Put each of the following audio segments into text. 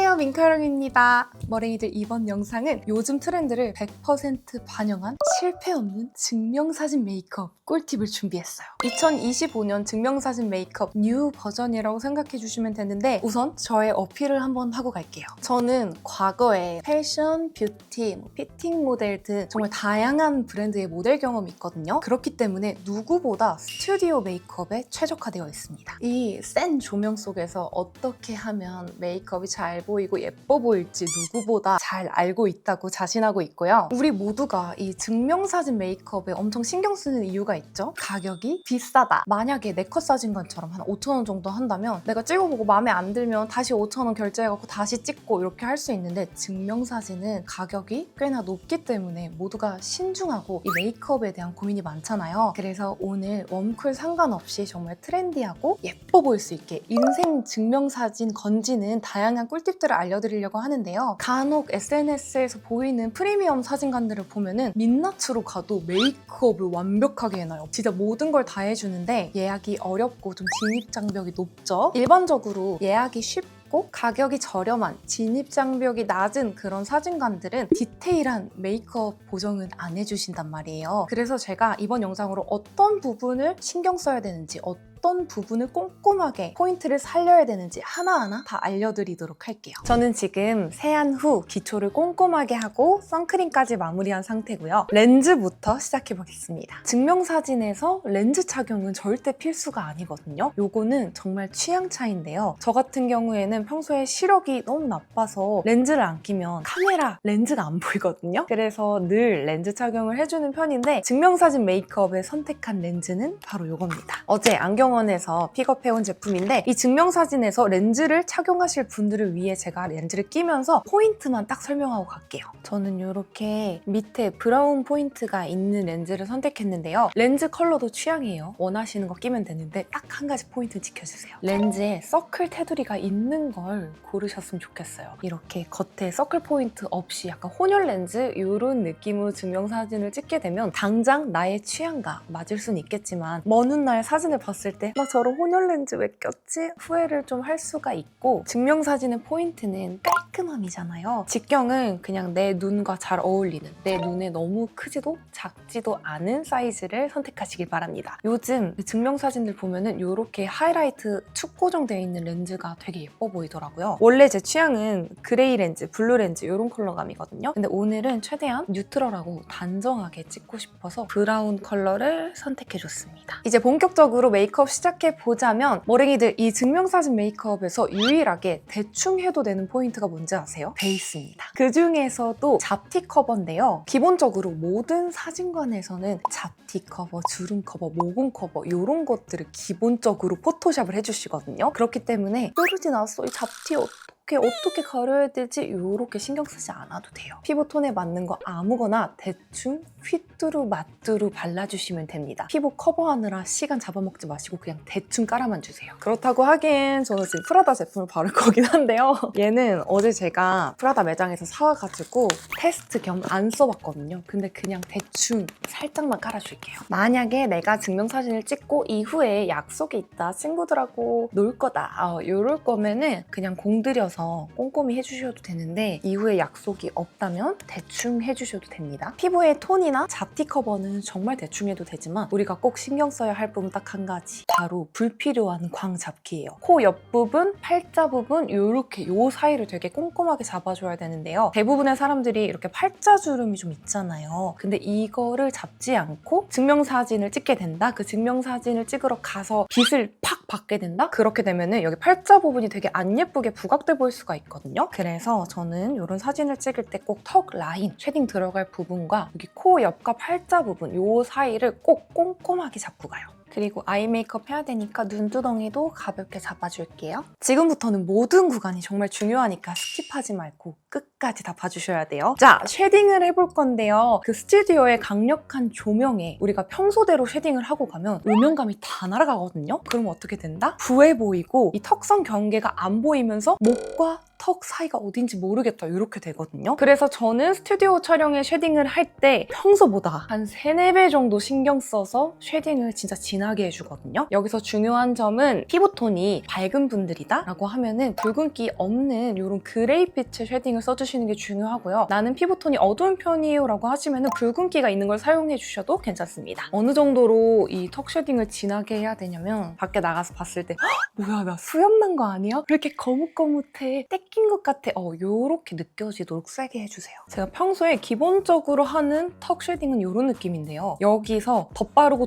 안녕하세요, 민카롱입니다. 머랭이들, 이번 영상은 요즘 트렌드를 100% 반영한 실패 없는 증명사진 메이크업 꿀팁을 준비했어요. 2025년 증명사진 메이크업 뉴 버전이라고 생각해 주시면 되는데, 우선 저의 어필을 한번 하고 갈게요. 저는 과거에 패션, 뷰티, 피팅 모델 등 정말 다양한 브랜드의 모델 경험이 있거든요. 그렇기 때문에 누구보다 스튜디오 메이크업에 최적화되어 있습니다. 이 센 조명 속에서 어떻게 하면 메이크업이 잘 보이고 예뻐 보일지 누구보다 잘 알고 있다고 자신하고 있고요. 우리 모두가 이 증명사진 메이크업에 엄청 신경 쓰는 이유가 있죠. 가격이 비싸다. 만약에 내 컷 사진관처럼 한 5,000원 정도 한다면 내가 찍어보고 마음에 안 들면 다시 5,000원 결제해갖고 다시 찍고 이렇게 할 수 있는데, 증명사진은 가격이 꽤나 높기 때문에 모두가 신중하고 이 메이크업에 대한 고민이 많잖아요. 그래서 오늘 웜쿨 상관없이 정말 트렌디하고 예뻐 보일 수 있게 인생 증명사진 건지는 다양한 꿀팁들을 알려드리려고 하는데요. 간혹 SNS에서 보이는 프리미엄 사진관들을 보면은 민낯으로 가도 메이크업을 완벽하게 해놔요. 진짜 모든 걸 다 해주는데 예약이 어렵고 좀 진입장벽이 높죠. 일반적으로 예약이 쉽고 가격이 저렴한 진입장벽이 낮은 그런 사진관들은 디테일한 메이크업 보정은 안 해주신단 말이에요. 그래서 제가 이번 영상으로 어떤 부분을 신경 써야 되는지, 어떤 부분을 꼼꼼하게 포인트를 살려야 되는지 하나하나 다 알려드리도록 할게요. 저는 지금 세안 후 기초를 꼼꼼하게 하고 선크림까지 마무리한 상태고요. 렌즈부터 시작해보겠습니다. 증명사진에서 렌즈 착용은 절대 필수가 아니거든요. 요거는 정말 취향 차이인데요. 저 같은 경우에는 평소에 시력이 너무 나빠서 렌즈를 안 끼면 카메라 렌즈가 안 보이거든요. 그래서 늘 렌즈 착용을 해주는 편인데, 증명사진 메이크업에 선택한 렌즈는 바로 요겁니다. 어제 안경원에서 픽업해온 제품인데, 이 증명사진에서 렌즈를 착용하실 분들을 위해 제가 렌즈를 끼면서 포인트만 딱 설명하고 갈게요. 저는 이렇게 밑에 브라운 포인트가 있는 렌즈를 선택했는데요. 렌즈 컬러도 취향이에요. 원하시는 거 끼면 되는데 딱 한 가지 포인트 지켜주세요. 렌즈에 서클 테두리가 있는 걸 고르셨으면 좋겠어요. 이렇게 겉에 서클 포인트 없이 약간 혼혈 렌즈 이런 느낌으로 증명사진을 찍게 되면 당장 나의 취향과 맞을 수는 있겠지만 먼 훗날 사진을 봤을 때 나 저런 혼혈 렌즈 왜 꼈지? 후회를 좀 할 수가 있고, 증명사진의 포인트는 깔끔함이잖아요. 직경은 그냥 내 눈과 잘 어울리는, 내 눈에 너무 크지도 작지도 않은 사이즈를 선택하시길 바랍니다. 요즘 증명사진들 보면은 이렇게 하이라이트 축 고정되어 있는 렌즈가 되게 예뻐 보이더라고요. 원래 제 취향은 그레이 렌즈, 블루 렌즈 이런 컬러감이거든요. 근데 오늘은 최대한 뉴트럴하고 단정하게 찍고 싶어서 브라운 컬러를 선택해줬습니다. 이제 본격적으로 메이크업 시작해보자면, 머랭이들, 이 증명사진 메이크업에서 유일하게 대충 해도 되는 포인트가 뭔지 아세요? 베이스입니다. 그 중에서도 잡티 커버인데요. 기본적으로 모든 사진관에서는 잡티 커버, 주름 커버, 모공 커버 이런 것들을 기본적으로 포토샵을 해주시거든요. 그렇기 때문에 뾰루지 나왔어, 이 잡티 어떻게 가려야 되지? 이렇게 신경 쓰지 않아도 돼요. 피부톤에 맞는 거 아무거나 대충 휘뚜루 마뚜루 발라주시면 됩니다. 피부 커버하느라 시간 잡아먹지 마시고 그냥 대충 깔아만 주세요. 그렇다고 하기엔 저는 지금 프라다 제품을 바를 거긴 한데요. 얘는 어제 제가 프라다 매장에서 사와가지고 테스트 겸 안 써봤거든요. 근데 그냥 대충 살짝만 깔아줄게요. 만약에 내가 증명사진을 찍고 이후에 약속이 있다, 친구들하고 놀 거다, 이럴 거면은 그냥 공들여서 꼼꼼히 해주셔도 되는데, 이후에 약속이 없다면 대충 해주셔도 됩니다. 피부의 톤이나 잡티 커버는 정말 대충 해도 되지만 우리가 꼭 신경 써야 할 부분 딱 한 가지, 바로 불필요한 광잡기예요. 코 옆부분, 팔자 부분 이렇게 요 사이를 되게 꼼꼼하게 잡아줘야 되는데요. 대부분의 사람들이 이렇게 팔자주름이 좀 있잖아요. 근데 이거를 잡지 않고 증명사진을 찍게 된다? 그 증명사진을 찍으러 가서 빛을 팍 받게 된다? 그렇게 되면은 여기 팔자 부분이 되게 안 예쁘게 부각돼 보일 수가 있거든요. 그래서 저는 이런 사진을 찍을 때 꼭 턱 라인, 쉐딩 들어갈 부분과 여기 코 옆과 팔자 부분 요 사이를 꼭 꼼꼼하게 잡고 가요. 그리고 아이 메이크업 해야 되니까 눈두덩이도 가볍게 잡아줄게요. 지금부터는 모든 구간이 정말 중요하니까 스킵하지 말고 끝까지 다 봐주셔야 돼요. 자, 쉐딩을 해볼 건데요. 그 스튜디오의 강력한 조명에 우리가 평소대로 쉐딩을 하고 가면 음영감이 다 날아가거든요. 그럼 어떻게 된다? 부해 보이고 이 턱선 경계가 안 보이면서 목과 턱 사이가 어딘지 모르겠다 이렇게 되거든요. 그래서 저는 스튜디오 촬영에 쉐딩을 할 때 평소보다 한 3, 4배 정도 신경 써서 쉐딩을 진짜 진하게 해주거든요. 여기서 중요한 점은 피부톤이 밝은 분들이다 라고 하면은 붉은기 없는 이런 그레이빛의 쉐딩을 써주시는 게 중요하고요. 나는 피부톤이 어두운 편이에요 라고 하시면은 붉은기가 있는 걸 사용해 주셔도 괜찮습니다. 어느 정도로 이 턱 쉐딩을 진하게 해야 되냐면 밖에 나가서 봤을 때 뭐야 나 수염 난 거 아니야? 왜 이렇게 거뭇거뭇해? 떼낀 것 같아. 요렇게 느껴지도록 세게 해주세요. 제가 평소에 기본적으로 하는 턱 쉐딩은 이런 느낌인데요. 여기서 덧바르고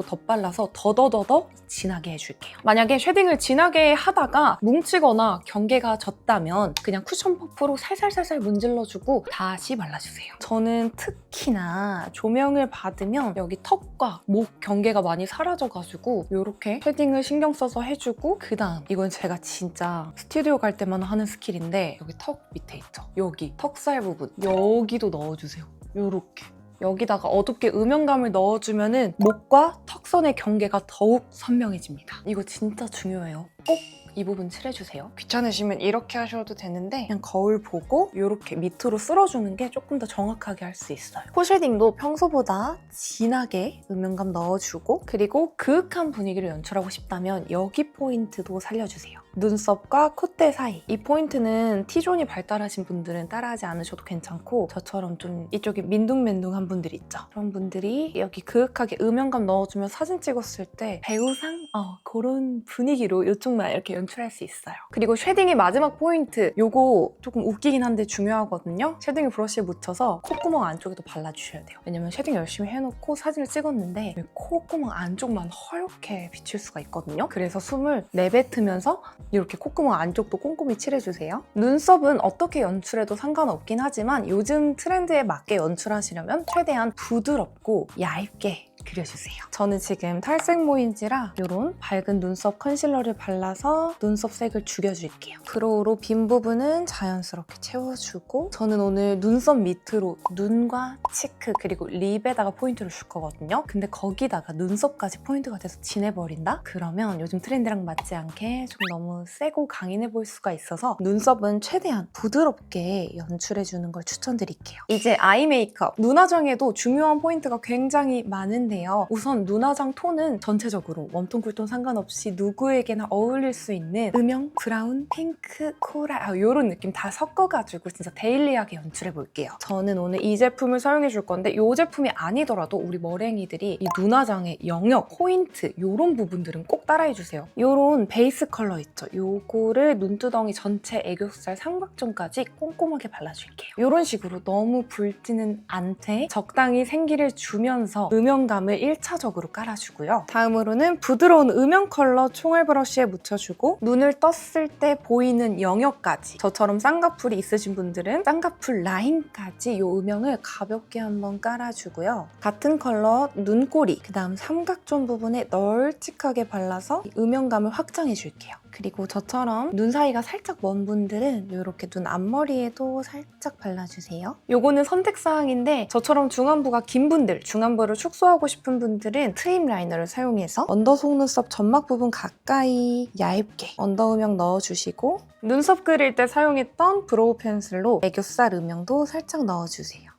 덧발라서 더더더더 진하게 해줄게요. 만약에 쉐딩을 진하게 하다가 뭉치거나 경계가 졌다면 그냥 쿠션 퍼프로 살살살살 문질러주고 다시 발라주세요. 저는 특히나 조명을 받으면 여기 턱과 목 경계가 많이 사라져가지고 이렇게 쉐딩을 신경 써서 해주고 그 다음 이건 제가 진짜 스튜디오 갈 때만 하는 스킬인데 여기 턱 밑에 있죠? 여기 턱살 부분 여기도 넣어주세요. 요렇게 여기다가 어둡게 음영감을 넣어주면은 목과 턱선의 경계가 더욱 선명해집니다. 이거 진짜 중요해요. 꼭 이 부분 칠해주세요. 귀찮으시면 이렇게 하셔도 되는데 그냥 거울 보고 이렇게 밑으로 쓸어주는 게 조금 더 정확하게 할 수 있어요. 코 쉐딩도 평소보다 진하게 음영감 넣어주고 그리고 그윽한 분위기를 연출하고 싶다면 여기 포인트도 살려주세요. 눈썹과 콧대 사이. 이 포인트는 T존이 발달하신 분들은 따라하지 않으셔도 괜찮고 저처럼 좀 이쪽에 민둥맨둥한 분들 있죠. 그런 분들이 여기 그윽하게 음영감 넣어주면 사진 찍었을 때 배우상? 그런 분위기로 이쪽만 이렇게 연출할 수 있어요. 그리고 쉐딩의 마지막 포인트. 요거 조금 웃기긴 한데 중요하거든요. 쉐딩을 브러쉬에 묻혀서 콧구멍 안쪽에도 발라주셔야 돼요. 왜냐면 쉐딩 열심히 해놓고 사진을 찍었는데 콧구멍 안쪽만 허옇게 비칠 수가 있거든요. 그래서 숨을 내뱉으면서 이렇게 콧구멍 안쪽도 꼼꼼히 칠해주세요. 눈썹은 어떻게 연출해도 상관없긴 하지만 요즘 트렌드에 맞게 연출하시려면 최대한 부드럽고 얇게 그려주세요. 저는 지금 탈색 모인지라 이런 밝은 눈썹 컨실러를 발라서 눈썹 색을 죽여줄게요. 브로우로 빈 부분은 자연스럽게 채워주고 저는 오늘 눈썹 밑으로 눈과 치크 그리고 립에다가 포인트를 줄 거거든요. 근데 거기다가 눈썹까지 포인트가 돼서 진해버린다? 그러면 요즘 트렌드랑 맞지 않게 좀 너무 세고 강인해 보일 수가 있어서 눈썹은 최대한 부드럽게 연출해주는 걸 추천드릴게요. 이제 아이 메이크업. 눈화장에도 중요한 포인트가 굉장히 많은데 우선 눈화장 톤은 전체적으로 웜톤, 쿨톤 상관없이 누구에게나 어울릴 수 있는 음영, 브라운, 핑크, 코랄 이런 느낌 다 섞어가지고 진짜 데일리하게 연출해볼게요. 저는 오늘 이 제품을 사용해줄 건데 이 제품이 아니더라도 우리 머랭이들이 이 눈화장의 영역, 포인트 이런 부분들은 꼭 따라해주세요. 이런 베이스 컬러 있죠? 요거를 눈두덩이 전체 애교살 삼각존까지 꼼꼼하게 발라줄게요. 이런 식으로 너무 붉지는 않되 적당히 생기를 주면서 음영감 을 1차적으로 깔아주고요. 다음으로는 부드러운 음영 컬러 총알 브러쉬에 묻혀주고 눈을 떴을 때 보이는 영역까지 저처럼 쌍꺼풀이 있으신 분들은 쌍꺼풀 라인까지 이 음영을 가볍게 한번 깔아주고요. 같은 컬러 눈꼬리, 그 다음 삼각존 부분에 널찍하게 발라서 음영감을 확장해줄게요. 그리고 저처럼 눈 사이가 살짝 먼 분들은 이렇게 눈 앞머리에도 살짝 발라주세요. 요거는 선택사항인데 저처럼 중안부가 긴 분들, 중안부를 축소하고 싶은 분들은 트임 라이너를 사용해서 언더 속눈썹 점막 부분 가까이 얇게 언더 음영 넣어주시고 눈썹 그릴 때 사용했던 브로우 펜슬로 애교살 음영도 살짝 넣어주세요.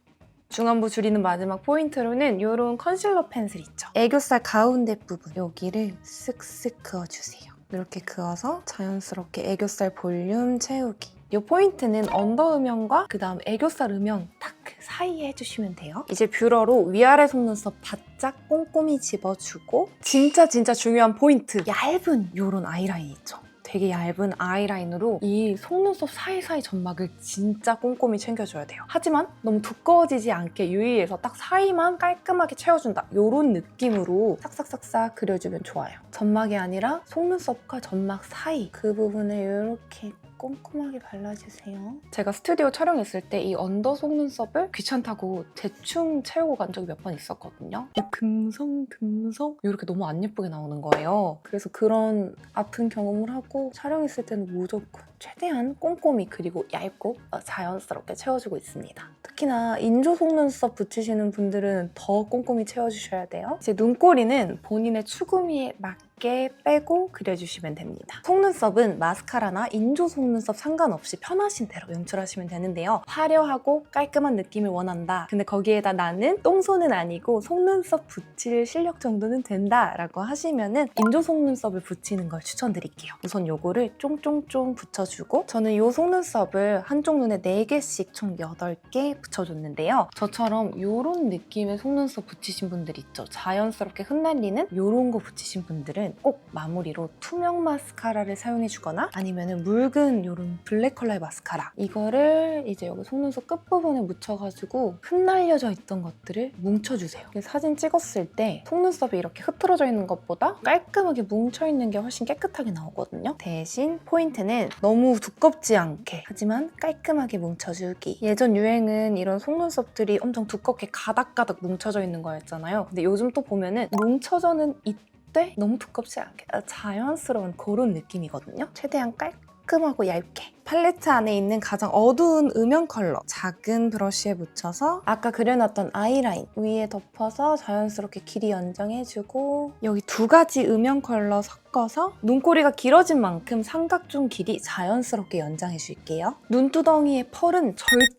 중안부 줄이는 마지막 포인트로는 이런 컨실러 펜슬 있죠? 애교살 가운데 부분 여기를 쓱쓱 그어주세요. 이렇게 그어서 자연스럽게 애교살 볼륨 채우기. 이 포인트는 언더 음영과 그 다음 애교살 음영 딱 그 사이에 해주시면 돼요. 이제 뷰러로 위아래 속눈썹 바짝 꼼꼼히 집어주고 진짜 중요한 포인트 얇은 이런 아이라인 있죠? 되게 얇은 아이라인으로 이 속눈썹 사이사이 점막을 진짜 꼼꼼히 챙겨줘야 돼요. 하지만 너무 두꺼워지지 않게 유의해서 딱 사이만 깔끔하게 채워준다. 이런 느낌으로 싹싹싹싹 그려주면 좋아요. 점막이 아니라 속눈썹과 점막 사이 그 부분을 이렇게 꼼꼼하게 발라주세요. 제가 스튜디오 촬영했을 때 이 언더 속눈썹을 귀찮다고 대충 채우고 간 적이 몇 번 있었거든요. 금성 이렇게 너무 안 예쁘게 나오는 거예요. 그래서 그런 아픈 경험을 하고 촬영했을 때는 무조건 최대한 꼼꼼히 그리고 얇고 자연스럽게 채워주고 있습니다. 특히나 인조 속눈썹 붙이시는 분들은 더 꼼꼼히 채워주셔야 돼요. 이제 눈꼬리는 본인의 추구미에 맞게 얇게 빼고 그려주시면 됩니다. 속눈썹은 마스카라나 인조 속눈썹 상관없이 편하신 대로 연출하시면 되는데요. 화려하고 깔끔한 느낌을 원한다. 근데 거기에다 나는 똥손은 아니고 속눈썹 붙일 실력 정도는 된다라고 하시면은 인조 속눈썹을 붙이는 걸 추천드릴게요. 우선 요거를 쫑쫑쫑 붙여주고 저는 이 속눈썹을 한쪽 눈에 4개씩 총 8개 붙여줬는데요. 저처럼 이런 느낌의 속눈썹 붙이신 분들 있죠. 자연스럽게 흩날리는 이런 거 붙이신 분들은 꼭 마무리로 투명 마스카라를 사용해주거나 아니면 묽은 이런 블랙 컬러의 마스카라 이거를 이제 여기 속눈썹 끝부분에 묻혀가지고 흩날려져 있던 것들을 뭉쳐주세요. 사진 찍었을 때 속눈썹이 이렇게 흐트러져 있는 것보다 깔끔하게 뭉쳐있는 게 훨씬 깨끗하게 나오거든요. 대신 포인트는 너무 두껍지 않게 하지만 깔끔하게 뭉쳐주기. 예전 유행은 이런 속눈썹들이 엄청 두껍게 가닥가닥 뭉쳐져 있는 거였잖아요. 근데 요즘 또 보면은 뭉쳐져는 이때 너무 두껍지 않게 자연스러운 그런 느낌이거든요. 최대한 깔끔하고 얇게. 팔레트 안에 있는 가장 어두운 음영 컬러 작은 브러쉬에 묻혀서 아까 그려놨던 아이라인 위에 덮어서 자연스럽게 길이 연장해주고 여기 2가지 음영 컬러 섞어서 눈꼬리가 길어진 만큼 삼각존 길이 자연스럽게 연장해줄게요. 눈두덩이의 펄은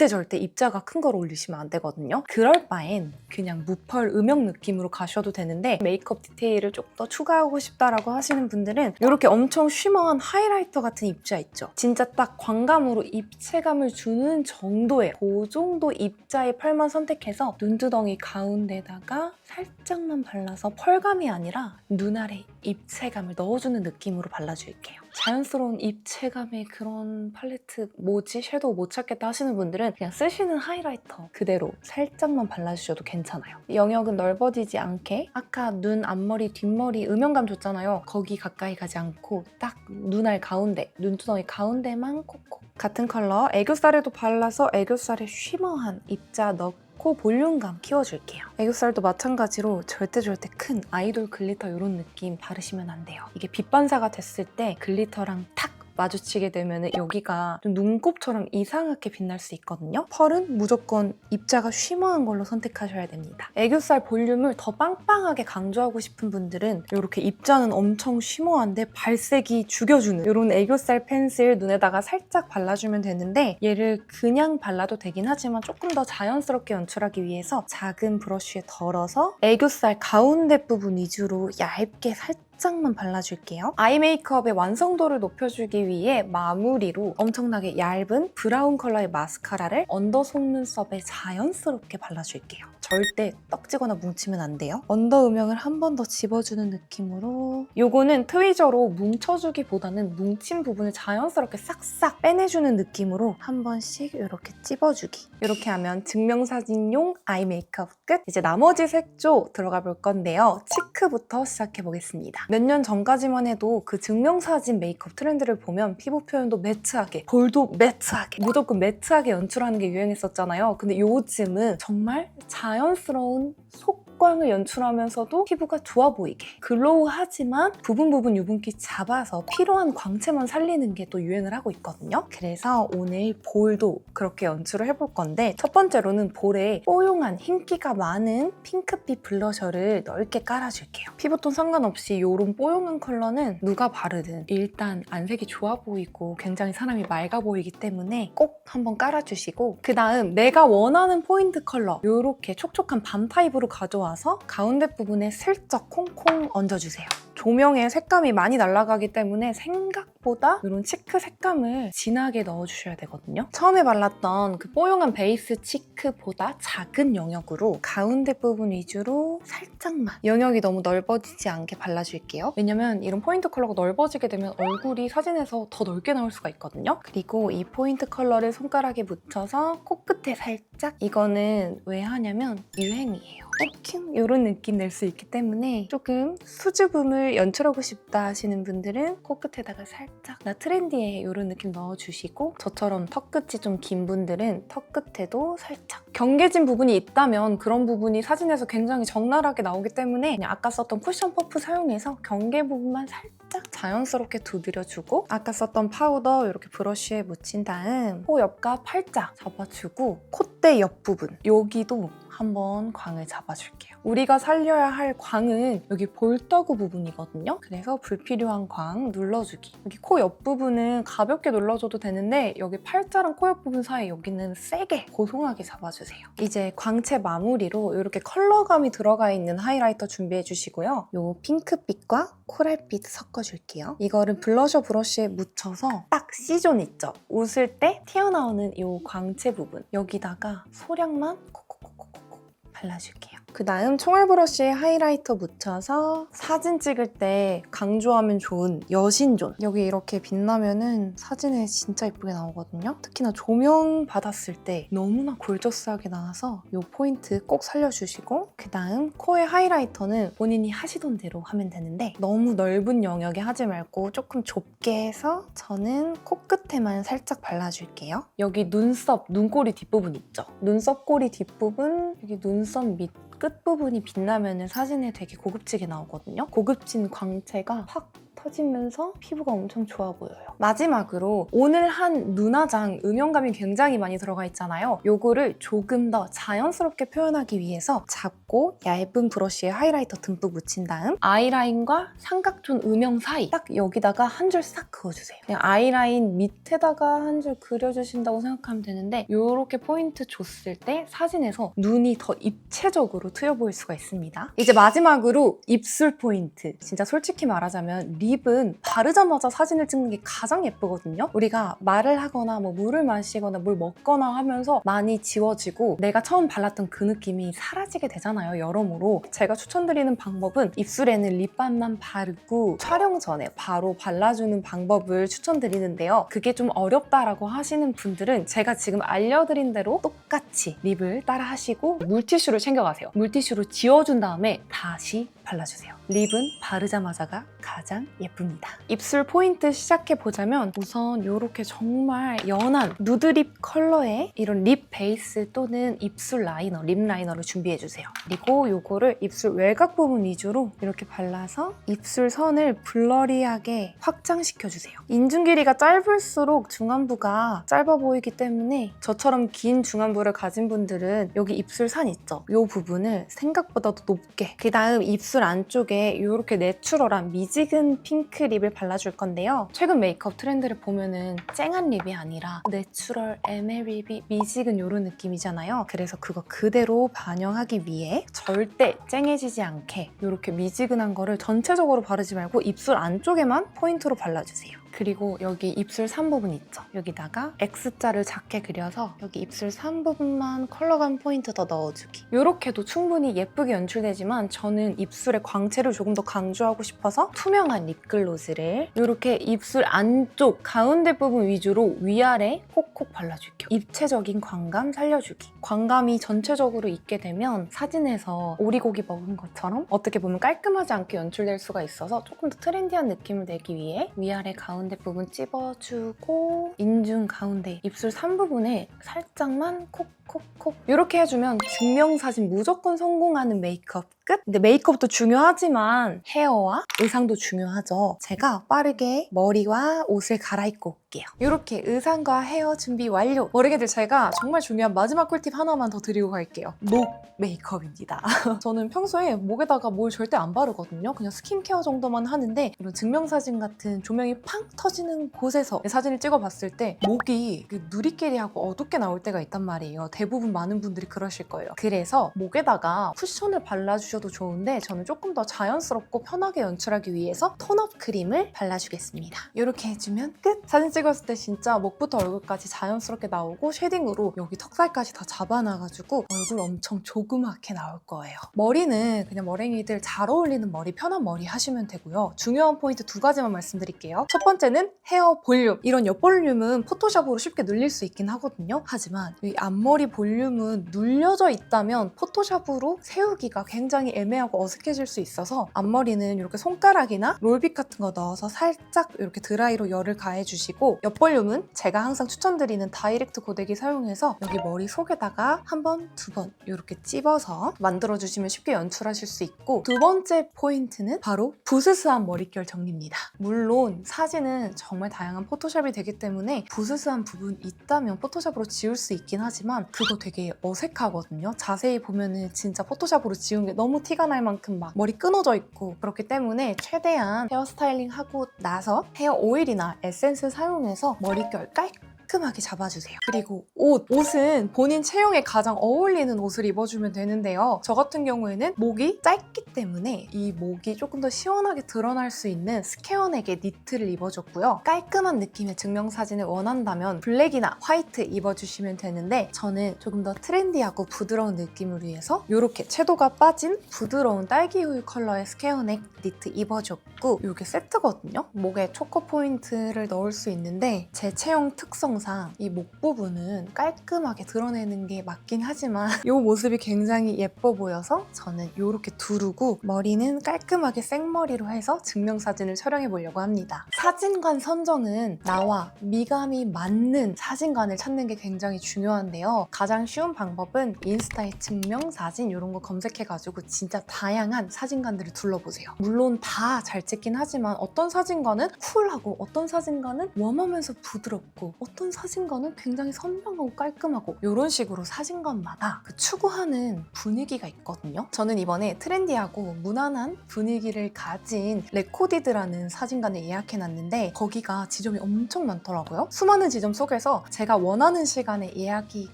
절대 입자가 큰 걸 올리시면 안 되거든요. 그럴 바엔 그냥 무펄 음영 느낌으로 가셔도 되는데 메이크업 디테일을 좀 더 추가하고 싶다라고 하시는 분들은 이렇게 엄청 쉬머한 하이라이터 같은 입자 있죠. 진짜 딱 광감으로 입체감을 주는 정도의 그 정도 입자의 펄만 선택해서 눈두덩이 가운데다가 살짝만 발라서 펄감이 아니라 눈 아래 입체감을 넣어주는 느낌으로 발라줄게요. 자연스러운 입체감의 그런 팔레트 뭐지? 섀도우 못 찾겠다 하시는 분들은 그냥 쓰시는 하이라이터 그대로 살짝만 발라주셔도 괜찮아요. 영역은 넓어지지 않게 아까 눈 앞머리, 뒷머리 음영감 줬잖아요. 거기 가까이 가지 않고 딱 눈알 가운데, 눈두덩이 가운데만 콕콕. 같은 컬러 애교살에도 발라서 애교살에 쉬머한 입자 넣고 볼륨감 키워줄게요. 애교살도 마찬가지로 절대 큰 아이돌 글리터 이런 느낌 바르시면 안 돼요. 이게 빛 반사가 됐을 때 글리터랑 탁 마주치게 되면 여기가 좀 눈곱처럼 이상하게 빛날 수 있거든요. 펄은 무조건 입자가 쉬머한 걸로 선택하셔야 됩니다. 애교살 볼륨을 더 빵빵하게 강조하고 싶은 분들은 이렇게 입자는 엄청 쉬머한데 발색이 죽여주는 이런 애교살 펜슬 눈에다가 살짝 발라주면 되는데 얘를 그냥 발라도 되긴 하지만 조금 더 자연스럽게 연출하기 위해서 작은 브러쉬에 덜어서 애교살 가운데 부분 위주로 얇게 살짝만 발라줄게요. 아이 메이크업의 완성도를 높여주기 위해 마무리로 엄청나게 얇은 브라운 컬러의 마스카라를 언더 속눈썹에 자연스럽게 발라줄게요. 절대 떡지거나 뭉치면 안 돼요. 언더 음영을 한 번 더 집어주는 느낌으로 요거는 트위저로 뭉쳐주기보다는 뭉친 부분을 자연스럽게 싹싹 빼내주는 느낌으로 한 번씩 이렇게 찝어주기. 이렇게 하면 증명사진용 아이 메이크업 끝! 이제 나머지 색조 들어가 볼 건데요. 치크부터 시작해보겠습니다. 몇 년 전까지만 해도 그 증명사진 메이크업 트렌드를 보면 피부 표현도 매트하게, 볼도 매트하게, 무조건 매트하게 연출하는 게 유행했었잖아요. 근데 요즘은 정말 자연스러운 속광을 연출하면서도 피부가 좋아 보이게 글로우하지만 부분 유분기 잡아서 필요한 광채만 살리는 게 또 유행을 하고 있거든요. 그래서 오늘 볼도 그렇게 연출을 해볼 건데 첫 번째로는 볼에 뽀용한 흰기가 많은 핑크빛 블러셔를 넓게 깔아줄게요. 피부톤 상관없이 이런 뽀용한 컬러는 누가 바르든 일단 안색이 좋아 보이고 굉장히 사람이 맑아 보이기 때문에 꼭 한번 깔아주시고 그 다음 내가 원하는 포인트 컬러 이렇게 촉촉한 밤 타입으로 가져와서 가운데 부분에 슬쩍 콩콩 얹어주세요. 조명에 색감이 많이 날아가기 때문에 생각보다 이런 치크 색감을 진하게 넣어주셔야 되거든요. 처음에 발랐던 그 뽀용한 베이스 치크보다 작은 영역으로 가운데 부분 위주로 살짝만 영역이 너무 넓어지지 않게 발라줄게요. 왜냐면 이런 포인트 컬러가 넓어지게 되면 얼굴이 사진에서 더 넓게 나올 수가 있거든요. 그리고 이 포인트 컬러를 손가락에 묻혀서 코끝에 살짝 이거는 왜 하냐면 유행이에요. 킹 이런 느낌 낼 수 있기 때문에 조금 수줍음을 연출하고 싶다 하시는 분들은 코끝에다가 살짝 나 트렌디해 이런 느낌 넣어주시고 저처럼 턱끝이 좀 긴 분들은 턱끝에도 살짝 경계진 부분이 있다면 그런 부분이 사진에서 굉장히 적나라하게 나오기 때문에 그냥 아까 썼던 쿠션 퍼프 사용해서 경계 부분만 살짝 자연스럽게 두드려주고 아까 썼던 파우더 이렇게 브러쉬에 묻힌 다음 코 옆과 팔자 잡아주고 콧대 옆부분 여기도 한번 광을 잡아줄게요. 우리가 살려야 할 광은 여기 볼더구 부분이거든요. 그래서 불필요한 광 눌러주기. 여기 코 옆부분은 가볍게 눌러줘도 되는데 여기 팔자랑 코 옆부분 사이 여기는 세게 고송하게 잡아주세요. 이제 광채 마무리로 이렇게 컬러감이 들어가 있는 하이라이터 준비해 주시고요. 이 핑크빛과 코랄빛 섞어줄게요. 이거를 블러셔 브러쉬에 묻혀서 딱 C존 있죠? 웃을 때 튀어나오는 이 광채 부분 여기다가 소량만 콕콕콕콕콕 발라줄게요. 그 다음 총알 브러쉬에 하이라이터 묻혀서 사진 찍을 때 강조하면 좋은 여신존 여기 이렇게 빛나면은 사진에 진짜 예쁘게 나오거든요. 특히나 조명 받았을 때 너무나 골저스하게 나와서 이 포인트 꼭 살려주시고 그 다음 코에 하이라이터는 본인이 하시던 대로 하면 되는데 너무 넓은 영역에 하지 말고 조금 좁게 해서 저는 코끝에만 살짝 발라줄게요. 여기 눈썹, 눈꼬리 뒷부분 있죠? 눈썹 꼬리 뒷부분, 여기 눈썹 밑 끝부분이 빛나면 사진에 되게 고급지게 나오거든요. 고급진 광채가 확 터지면서 피부가 엄청 좋아 보여요. 마지막으로 오늘 한 눈화장 음영감이 굉장히 많이 들어가 있잖아요. 요거를 조금 더 자연스럽게 표현하기 위해서 작고 얇은 브러쉬에 하이라이터 듬뿍 묻힌 다음 아이라인과 삼각존 음영 사이 딱 여기다가 한 줄 싹 그어주세요. 그냥 아이라인 밑에다가 한 줄 그려주신다고 생각하면 되는데 이렇게 포인트 줬을 때 사진에서 눈이 더 입체적으로 트여 보일 수가 있습니다. 이제 마지막으로 입술 포인트. 진짜 솔직히 말하자면 립은 바르자마자 사진을 찍는 게 가장 예쁘거든요. 우리가 말을 하거나 뭐 물을 마시거나 뭘 먹거나 하면서 많이 지워지고 내가 처음 발랐던 그 느낌이 사라지게 되잖아요, 여러모로. 제가 추천드리는 방법은 입술에는 립밤만 바르고 촬영 전에 바로 발라주는 방법을 추천드리는데요. 그게 좀 어렵다라고 하시는 분들은 제가 지금 알려드린 대로 똑같이 립을 따라 하시고 물티슈를 챙겨가세요. 물티슈로 지워준 다음에 다시 발라주세요. 립은 바르자마자가 가장 예쁩니다. 입술 포인트 시작해보자면 우선 이렇게 정말 연한 누드립 컬러의 이런 립 베이스 또는 입술 라이너, 립 라이너를 준비해주세요. 그리고 이거를 입술 외곽 부분 위주로 이렇게 발라서 입술 선을 블러리하게 확장시켜주세요. 인중 길이가 짧을수록 중안부가 짧아 보이기 때문에 저처럼 긴 중안부를 가진 분들은 여기 입술 산 있죠? 이 부분을 생각보다도 높게 그 다음 입술 안쪽에 이렇게 내추럴한 미지근 핑크 립을 발라줄 건데요. 최근 메이크업 트렌드를 보면은 쨍한 립이 아니라 내추럴 ML 립이 미지근 이런 느낌이잖아요. 그래서 그거 그대로 반영하기 위해 절대 쨍해지지 않게 이렇게 미지근한 거를 전체적으로 바르지 말고 입술 안쪽에만 포인트로 발라주세요. 그리고 여기 입술 산 부분 있죠? 여기다가 X자를 작게 그려서 여기 입술 산 부분만 컬러감 포인트 더 넣어주기. 이렇게도 충분히 예쁘게 연출되지만 저는 입술의 광채를 조금 더 강조하고 싶어서 투명한 립글로즈를 이렇게 입술 안쪽 가운데 부분 위주로 위아래 콕콕 발라줄게요. 입체적인 광감 살려주기. 광감이 전체적으로 있게 되면 사진에서 오리고기 먹은 것처럼 어떻게 보면 깔끔하지 않게 연출될 수가 있어서 조금 더 트렌디한 느낌을 내기 위해 위아래 가운데 부분 찝어주고 인중 가운데 입술 산 부분에 살짝만 콕콕콕 이렇게 해주면 증명사진 무조건 성공하는 메이크업 끝! 근데 메이크업도 중요하지만 헤어와 의상도 중요하죠. 제가 빠르게 머리와 옷을 갈아입고 올게요. 이렇게 의상과 헤어 준비 완료! 머리개들 제가 정말 중요한 마지막 꿀팁 하나만 더 드리고 갈게요. 목 메이크업입니다. 저는 평소에 목에다가 뭘 절대 안 바르거든요. 그냥 스킨케어 정도만 하는데 이런 증명사진 같은 조명이 팡 터지는 곳에서 사진을 찍어봤을 때 목이 누리끼리하고 어둡게 나올 때가 있단 말이에요. 대부분 많은 분들이 그러실 거예요. 그래서 목에다가 쿠션을 발라주셔도 좋은데 저는 조금 더 자연스럽고 편하게 연출하기 위해서 톤업 크림을 발라주겠습니다. 이렇게 해주면 끝! 사진 찍었을 때 진짜 목부터 얼굴까지 자연스럽게 나오고 쉐딩으로 여기 턱살까지 다 잡아놔가지고 얼굴 엄청 조그맣게 나올 거예요. 머리는 그냥 머랭이들 잘 어울리는 머리, 편한 머리 하시면 되고요. 중요한 포인트 두 가지만 말씀드릴게요. 첫 번째는 헤어 볼륨. 이런 옆 볼륨은 포토샵으로 쉽게 늘릴 수 있긴 하거든요. 하지만 이 앞머리 볼륨은 눌려져 있다면 포토샵으로 세우기가 굉장히 애매하고 어색해질 수 있어서 앞머리는 이렇게 손가락이나 롤빗 같은 거 넣어서 살짝 이렇게 드라이로 열을 가해주시고 옆 볼륨은 제가 항상 추천드리는 다이렉트 고데기 사용해서 여기 머리 속에다가 한 번, 두 번 이렇게 찝어서 만들어주시면 쉽게 연출하실 수 있고 두 번째 포인트는 바로 부스스한 머릿결 정리입니다. 물론 사진은 정말 다양한 포토샵이 되기 때문에 부스스한 부분 있다면 포토샵으로 지울 수 있긴 하지만 그거 되게 어색하거든요. 자세히 보면은 진짜 포토샵으로 지운 게 너무 티가 날 만큼 막 머리 끊어져 있고 그렇기 때문에 최대한 헤어 스타일링 하고 나서 헤어 오일이나 에센스 사용해서 머릿결 깔끔하게 잡아주세요. 그리고 옷은 본인 체형에 가장 어울리는 옷을 입어주면 되는데요. 저 같은 경우에는 목이 짧기 때문에 이 목이 조금 더 시원하게 드러날 수 있는 스퀘어넥의 니트를 입어줬고요. 깔끔한 느낌의 증명사진을 원한다면 블랙이나 화이트 입어주시면 되는데 저는 조금 더 트렌디하고 부드러운 느낌을 위해서 이렇게 채도가 빠진 부드러운 딸기우유 컬러의 스퀘어넥 니트 입어줬고 이게 세트거든요. 목에 초코 포인트를 넣을 수 있는데 제 체형 특성상 이 목 부분은 깔끔하게 드러내는 게 맞긴 하지만 이 모습이 굉장히 예뻐 보여서 저는 이렇게 두르고 머리는 깔끔하게 생머리로 해서 증명사진을 촬영해 보려고 합니다. 사진관 선정은 나와 미감이 맞는 사진관을 찾는 게 굉장히 중요한데요. 가장 쉬운 방법은 인스타에 증명사진 이런 거 검색해가지고 진짜 다양한 사진관들을 둘러보세요. 물론 다 잘 찍긴 하지만 어떤 사진관은 쿨하고 어떤 사진관은 웜하면서 부드럽고 어떤 사진관은 굉장히 선명하고 깔끔하고 이런 식으로 사진관마다 그 추구하는 분위기가 있거든요. 저는 이번에 트렌디하고 무난한 분위기를 가진 레코디드라는 사진관을 예약해놨는데 거기가 지점이 엄청 많더라고요. 수많은 지점 속에서 제가 원하는 시간에 예약이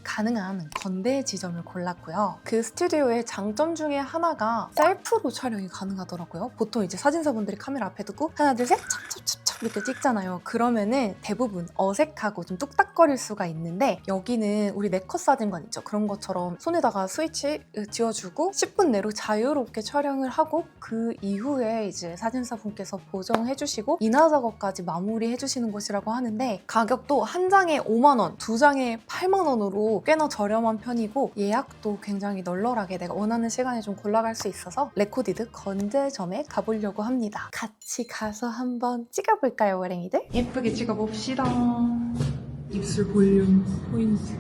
가능한 건대 지점을 골랐고요. 그 스튜디오의 장점 중에 하나가 셀프로 촬영이 가능하더라고요. 보통 이제 사진사분들이 카메라 앞에 두고 하나 둘 셋 찹찹찹찹 이렇게 찍잖아요. 그러면은 대부분 어색하고 좀 뚝딱거릴 수가 있는데 여기는 우리 네컷 사진관 있죠. 그런 것처럼 손에다가 스위치 지어주고 10분 내로 자유롭게 촬영을 하고 그 이후에 이제 사진사분께서 보정해주시고 인화 작업까지 마무리해주시는 곳이라고 하는데 가격도 한 장에 5만 원, 두 장에 8만 원으로 꽤나 저렴한 편이고 예약도 굉장히 널널하게 내가 원하는 시간에 좀 골라갈 수 있어서 레코디드 건재점에 가보려고 합니다. 같이 가서 한번 찍어볼까요, 월랭이들? 예쁘게 찍어봅시다. 입술 볼륨 포인트.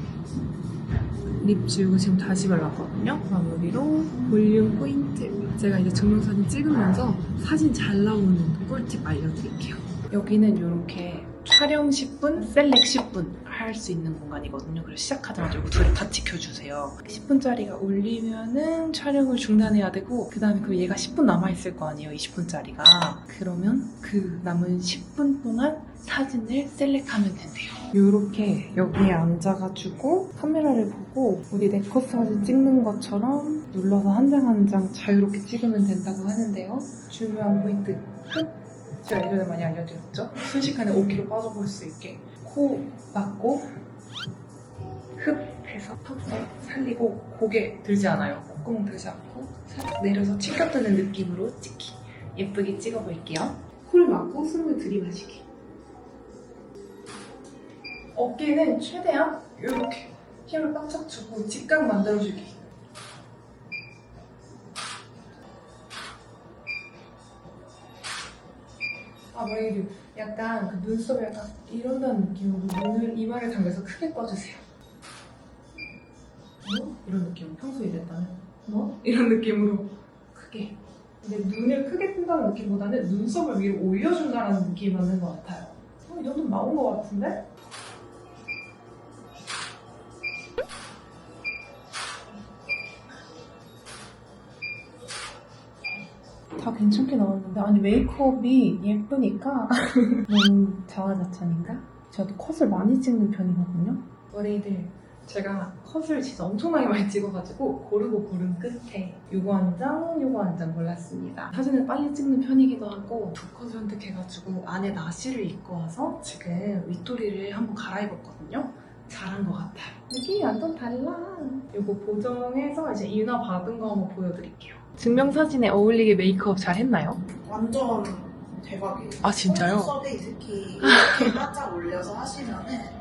립 지우고 지금 다시 발랐거든요. 마무리로 볼륨 포인트. 제가 이제 증명사진 찍으면서 사진 잘 나오는 꿀팁 알려드릴게요. 여기는 이렇게 촬영 10분, 셀렉 10분 할 수 있는 공간이거든요. 그래서 시작하자마자 이거 둘 다 지켜주세요. 10분짜리가 올리면은 촬영을 중단해야 되고 그 다음에 얘가 10분 남아있을 거 아니에요. 20분짜리가. 그러면 그 남은 10분 동안 사진을 셀렉하면 된대요. 이렇게 여기에 앉아가지고 카메라를 보고 우리 네컷 사진 찍는 것처럼 눌러서 한 장 한 장 자유롭게 찍으면 된다고 하는데요. 중요한 포인트 끝! 제가 예전에 많이 알려드렸죠? 순식간에 5kg 빠져볼 수 있게 코 막고 흡 해서 턱살 살리고 고개 들지 않아요. 콧구멍 들지 않고 살짝 내려서 치켜뜨는 느낌으로 찍기. 예쁘게 찍어볼게요. 코를 막고 숨을 들이마시기. 어깨는 최대한 이렇게 힘을 빡짝 주고 직각 만들어주기. 머리를 약간 그 눈썹에 약간 이런다는 느낌으로 눈을 이마를 당겨서 크게 떠주세요. 이런 느낌. 평소에 이랬다면 이런 느낌으로 크게. 근데 눈을 크게 뜬다는 느낌보다는 눈썹을 위로 올려준다는 느낌이 맞는 것 같아요. 이 정도면 나온 것 같은데? 다 괜찮게 나왔는데 아니 메이크업이 예쁘니까 너무 자화자찬인가? 제가 또 컷을 많이 찍는 편이거든요. 머리들 제가 컷을 진짜 엄청나게 많이 찍어가지고 고르고 고른 끝에 요거 한 장, 요거 한 장 골랐습니다. 사진을 빨리 찍는 편이기도 하고 두 컷을 선택해가지고 안에 나시를 입고 와서 지금 윗도리를 한번 갈아입었거든요. 잘한 것 같아요. 느낌이 완전 달라. 요거 보정해서 이제 인화 받은 거 한번 보여드릴게요. 증명사진에 어울리게 메이크업 잘 했나요? 완전 대박이에요. 아 진짜요? 속눈썹에 특히 이렇게 바짝 올려서 하시면은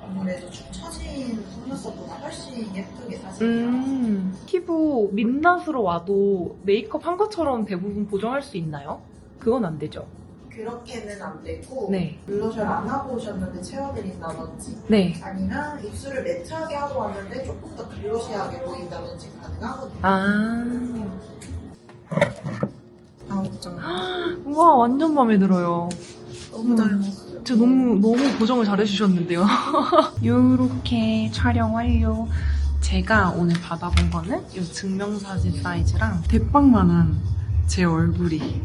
아무래도 축 처진 속눈썹보다 훨씬 예쁘게 사진이 피부 민낯으로 와도 메이크업 한 것처럼 대부분 보정할 수 있나요? 그건 안 되죠? 그렇게는 안 되고 네. 블러셔를 안 하고 오셨는데 채워드린다든지 네. 아니면 입술을 매트하게 하고 왔는데 조금 더 글로시하게 보인다든지 가능하거든요. 아. 9점. 우와 완전 마음에 들어요. 너무 잘 먹었어요. 진짜 너무 보정을 잘해주셨는데요. 요렇게 촬영 완료. 제가 오늘 받아본 거는 이 증명사진 사이즈랑 대빵만한 제 얼굴이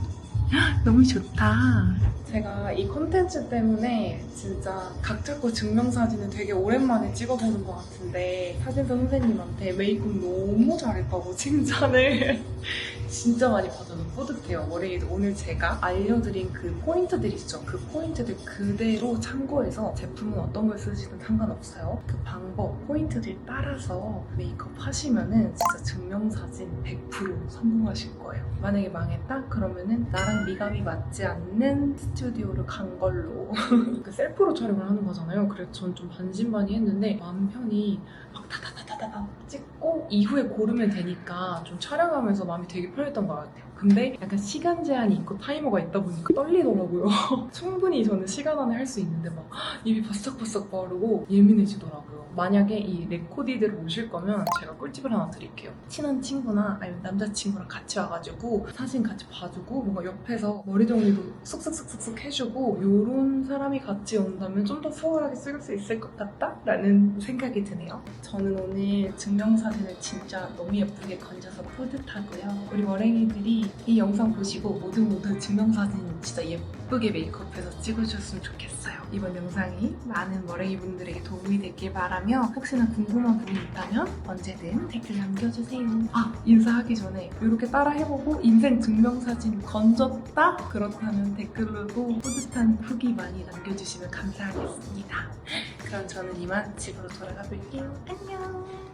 너무 좋다. 제가 이 콘텐츠 때문에 진짜 각 잡고 증명사진을 되게 오랜만에 찍어보는 것 같은데 사진사 선생님한테 메이크업 너무 잘했다고 칭찬을 진짜 많이 받아서 뿌듯해요. 오늘 제가 알려드린 그 포인트들 있죠? 그 포인트들 그대로 참고해서 제품은 어떤 걸 쓰시든 상관없어요. 그 방법, 포인트들 따라서 메이크업 하시면은 진짜 증명사진 100% 성공하실 거예요. 만약에 망했다? 그러면은 나랑 미감이 맞지 않는 스튜디오를 간 걸로 그 셀프로 촬영을 하는 거잖아요. 그래서 전 좀 반신반의했는데 마음 편히 막 다다다다다 찍고 이후에 고르면 되니까 좀 촬영하면서 마음이 되게 편했던 것 같아요. 근데 약간 시간 제한이 있고 타이머가 있다 보니까 떨리더라고요. 충분히 저는 시간 안에 할 수 있는데 막 입이 바싹바싹 마르고 예민해지더라고요. 만약에 이 레코디드를 오실 거면 제가 꿀팁을 하나 드릴게요. 친한 친구나 아니면 남자친구랑 같이 와가지고 사진 같이 봐주고 뭔가 옆에서 머리 정리도 쓱쓱쓱쓱 해주고 이런 사람이 같이 온다면 좀 더 수월하게 쓸 수 있을 것 같다? 라는 생각이 드네요. 저는 오늘 증명사진을 진짜 너무 예쁘게 건져서 뿌듯하고요. 우리 머랭이들이 이 영상 보시고 모두 증명사진 진짜 예쁘게 메이크업해서 찍어주셨으면 좋겠어요. 이번 영상이 많은 머랭이 분들에게 도움이 됐길 바라며 혹시나 궁금한 부분이 있다면 언제든 댓글 남겨주세요. 아, 인사하기 전에 이렇게 따라 해보고 인생 증명사진 건졌다? 그렇다면 댓글로도 뿌듯한 후기 많이 남겨주시면 감사하겠습니다. 그럼 저는 이만 집으로 돌아가 볼게요. 안녕!